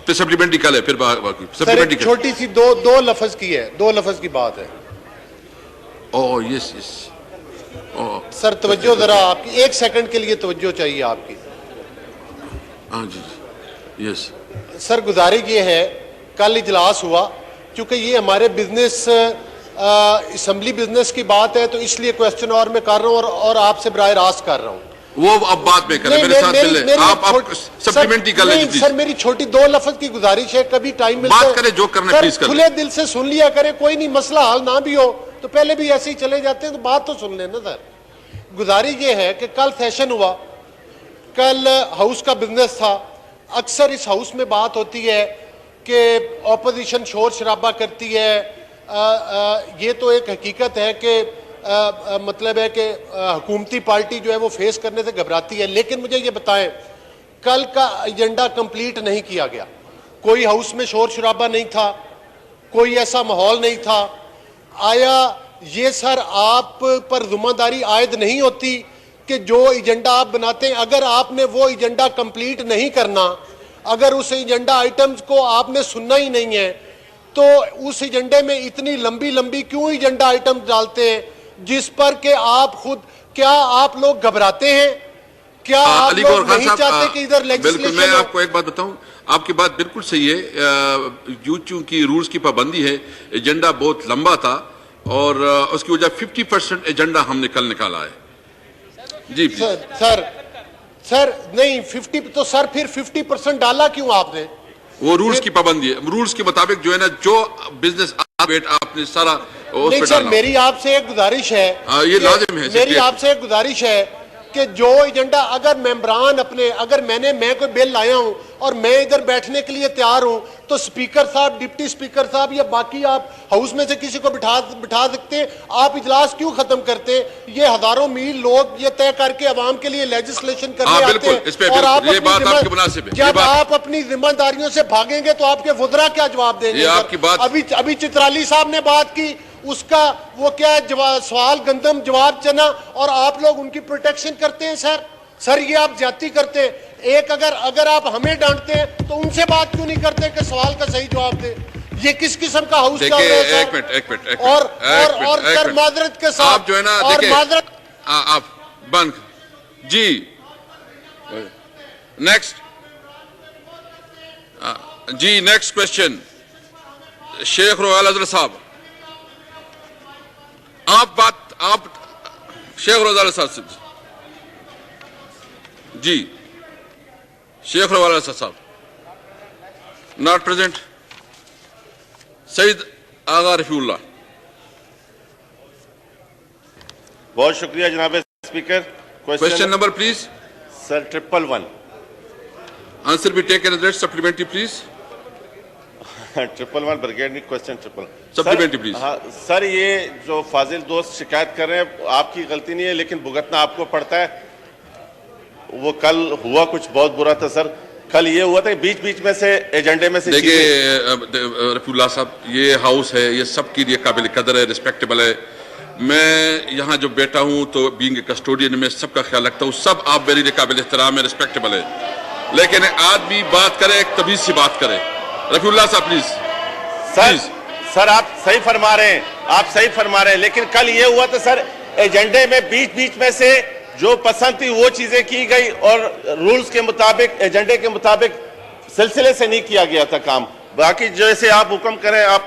फिर सप्लीमेंट्री कल है, फिर बाकी सप्लीमेंट्री छोटी सी दो लफ्ज की है, 2 लफ्ज की बात है। Oh yes yes. सर तवज्जो जरा आपकी, 1 सेकंड के लिए तवज्जो चाहिए आपकी। हाँ जी यस। सर गुजारिश ये है, कल इजलास हुआ, क्योंकि ये हमारे बिजनेस असम्बली बिजनेस की बात है, तो इसलिए क्वेश्चन और मैं कर रहा हूँ और आपसे बराह रास्त कर रहा हूँ। वो अब बात में करें, मेरे साथ मिले आप सप्लीमेंट्री कर लें प्लीज। सर मेरी छोटी 2 लफ्ज की गुजारिश है, कभी टाइम मिलता बात करें, जो करना प्लीज करें। खुले दिल से सुन लिया करें, कोई नहीं मसला हल ना भी हो तो पहले भी ऐसे ही चले जाते हैं, तो बात तो सुन लेना। सर गुजारिश ये है कि कल सेशन हुआ, कल हाउस का बिजनेस था। अक्सर इस हाउस में बात होती है कि ऑपोजिशन शोर शराबा करती है, ये तो एक हकीकत है कि मतलब है कि हुकूमती पार्टी जो है वो फेस करने से घबराती है। लेकिन मुझे ये बताएं, कल का एजेंडा कंप्लीट नहीं किया गया, कोई हाउस में शोर शराबा नहीं था, कोई ऐसा माहौल नहीं था। आया ये सर आप पर जिम्मेदारी आयद नहीं होती कि जो एजेंडा आप बनाते हैं, अगर आपने वो एजेंडा कंप्लीट नहीं करना, अगर उस एजेंडा आइटम्स को आपने सुनना ही नहीं है, तो उस एजेंडे में इतनी लंबी लंबी क्यों एजेंडा आइटम डालते हैं जिस पर के आप खुद, क्या आप लोग घबराते हैं? क्या आप लोग नहीं चाहते कि इधर लेजिस्लेशन? मैं आपको एक बात बताऊं, आपकी बात बिल्कुल सही है। चूंकि रूल्स की पाबंदी है, एजेंडा बहुत लंबा था और उसकी वजह 50% एजेंडा हमने कल निकाला है। जी सर नहीं 50 तो सर फिर 50% डाला क्यों आपने? वो रूल्स की पाबंदी है, रूल्स के मुताबिक जो है ना, जो बिजनेस आपने सारा नहीं सर, मेरी आपसे एक गुजारिश है, ये लाजिम है, मेरी आपसे एक गुजारिश है कि जो एजेंडा अगर मेंबरान अपने, अगर मैं कोई बिल लाया हूं और मैं इधर बैठने के लिए तैयार हूं, तो स्पीकर साहब, डिप्टी स्पीकर साहब या बाकी आप हाउस में से किसी को बिठा सकते हैं। आप इजलास क्यों खत्म करते हैं? ये हजारों मील लोग ये तय करके अवाम के लिए लेजिस्लेशन करने आते हैं, और आप जब आप अपनी जिम्मेदारियों से भागेंगे तो आपके वुज़रा क्या जवाब देंगे? अभी चित्राली साहब ने बात की, उसका वो क्या है, सवाल गंदम जवाब चना, और आप लोग उनकी प्रोटेक्शन करते हैं। सर ये आप ज्यादती करते हैं। एक अगर आप हमें डांटते हैं तो उनसे बात क्यों नहीं करते कि सवाल का सही जवाब दे? ये किस किस्म का हाउस चल रहा है? एक मिनट और सर माजरत के साथ आप जो है ना, देखिए आप बंद जी। नेक्स्ट जी, नेक्स्ट क्वेश्चन शेख रोयाल अजहर साहब। आप शेख रोजाल साहब जी, शेख रोजाल साहब नॉट प्रेजेंट। सईद आगा रफीउल्लाह। बहुत शुक्रिया जनाब speaker. Question number please. Sir 111। Answer be taken as read. Supplementary please. 111 brigade question 111 supplementary please. हाँ सर, ये जो फाजिल दोस्त शिकायत कर रहे हैं, आपकी गलती नहीं है, लेकिन भुगतना आपको पड़ता है। वो कल हुआ कुछ बहुत बुरा था सर। कल ये हुआ था बीच बीच में से एजेंडे में से, देखिए रफीउल्लाह साहब, ये हाउस है, ये सबके लिए काबिल कदर है, रिस्पेक्टेबल है। मैं यहाँ जो बैठा हूँ तो बीइंग ए कस्टोडियन में सबका ख्याल रखता हूँ, सब आप मेरे लिए काबिल एहतराम है, रिस्पेक्टेबल है। लेकिन आदमी बात करे एक तमीज से बात करे। रफीउल्लाह साहब प्लीज। सर आप सही फरमा रहे हैं, आप सही फरमा रहे हैं, लेकिन कल ये हुआ था सर, एजेंडे में बीच बीच में से जो पसंद थी वो चीजें की गई और रूल्स के मुताबिक, एजेंडे के मुताबिक सिलसिले से नहीं किया गया था काम। बाकी जैसे आप हुक्म करें, आप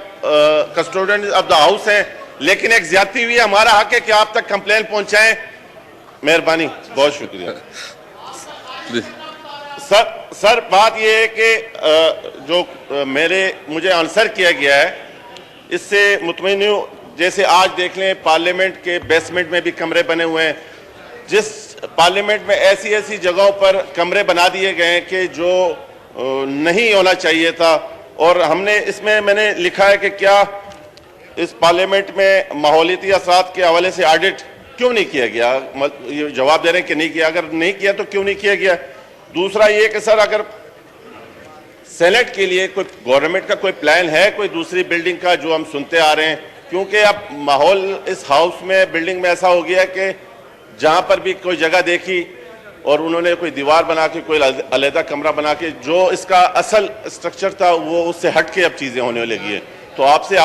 कस्टोडियन ऑफ द हाउस हैं, लेकिन एक ज्यादती हुई है, हमारा हक है कि आप तक कंप्लेन पहुंचाएं। मेहरबानी, बहुत शुक्रिया। सर बात यह है कि जो मुझे आंसर किया गया है, इससे मुतमईन हूं। जैसे आज देख लें, पार्लियामेंट के बेसमेंट में भी कमरे बने हुए हैं। जिस पार्लियामेंट में ऐसी ऐसी जगहों पर कमरे बना दिए गए हैं कि जो नहीं होना चाहिए था, और हमने इसमें मैंने लिखा है कि क्या इस पार्लियामेंट में माहौलियाती असरात के हवाले से ऑडिट क्यों नहीं किया गया? ये जवाब दे रहे हैं कि नहीं किया। अगर नहीं किया तो क्यों नहीं किया गया? दूसरा ये कि सर, अगर सेनेट के लिए कोई गवर्नमेंट का कोई प्लान है, कोई दूसरी बिल्डिंग का, जो हम सुनते आ रहे हैं, क्योंकि अब माहौल इस हाउस में, बिल्डिंग में ऐसा हो गया कि जहां पर भी कोई जगह देखी और उन्होंने कोई दीवार बना के, कोई अलहदा कमरा बना के, जो इसका असल स्ट्रक्चर था वो उससे हट के अब चीज़ें होने लगी हैं। तो आपसे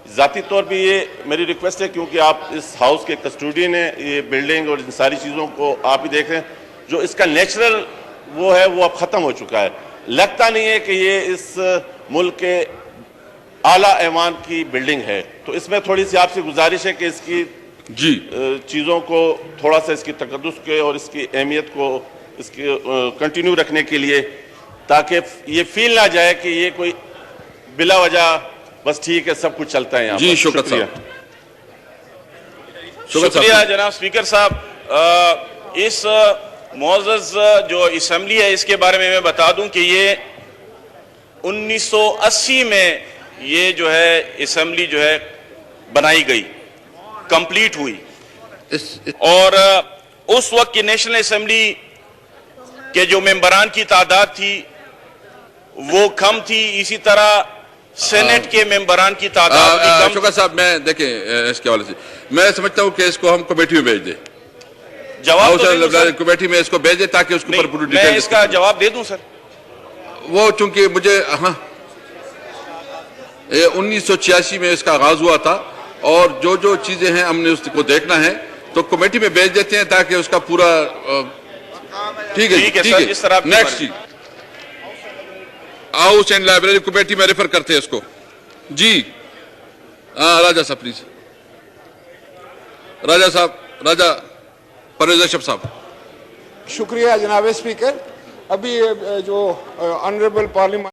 ज़ाती तौर पे ये मेरी रिक्वेस्ट है, क्योंकि आप इस हाउस के कस्टोडियन हैं, ये बिल्डिंग और इन सारी चीज़ों को आप ही देख रहे हैं, जो इसका नेचुरल वो है वो अब ख़त्म हो चुका है। लगता नहीं है कि ये इस मुल्क के आला ऐवान की बिल्डिंग है। तो इसमें थोड़ी सी आपसे गुजारिश है कि इसकी जी चीज़ों को थोड़ा सा, इसकी तकद्दुस के और इसकी अहमियत को इसके कंटिन्यू रखने के लिए, ताकि ये फील ना जाए कि ये कोई बिला वजह बस ठीक है सब कुछ चलता है यहाँ जी। पर। शौकत साहब, शुक्रिया जनाब स्पीकर साहब। इस मोअज़्ज़ज़ जो असम्बली है इसके बारे में मैं बता दूं कि ये 1980 में ये जो है असम्बली जो है बनाई गई, कंप्लीट हुई, और उस वक्त की नेशनल असम्बली के जो मेंबरान की तादाद थी वो कम थी, इसी तरह सेनेट के मेंबरान की तादाद भी कम। शौकत साहब, मैं देखें इसके हवाले से मैं समझता हूं कि इसको हम कमेटी में भेज दें, जवाब तो दे दूं सर? कमेटी में इसको भेज दें ताकि उसके ऊपर पूरी मैं डिटेल इसका जवाब दे दूं सर? वो चूंकि मुझे 1986 में इसका आगाज हुआ था, और जो जो चीजें हैं हमने उसको देखना है, तो कमेटी में भेज देते हैं ताकि उसका पूरा ठीक है सर, इस तरह नेक्स्ट चीज हाउस एंड लाइब्रेरी कमेटी में रेफर करते हैं इसको। जी राजा साहब प्लीज, राजा परवेज अशरफ साहब। शुक्रिया जनाब स्पीकर। अभी जो ऑनरेबल पार्लियामेंट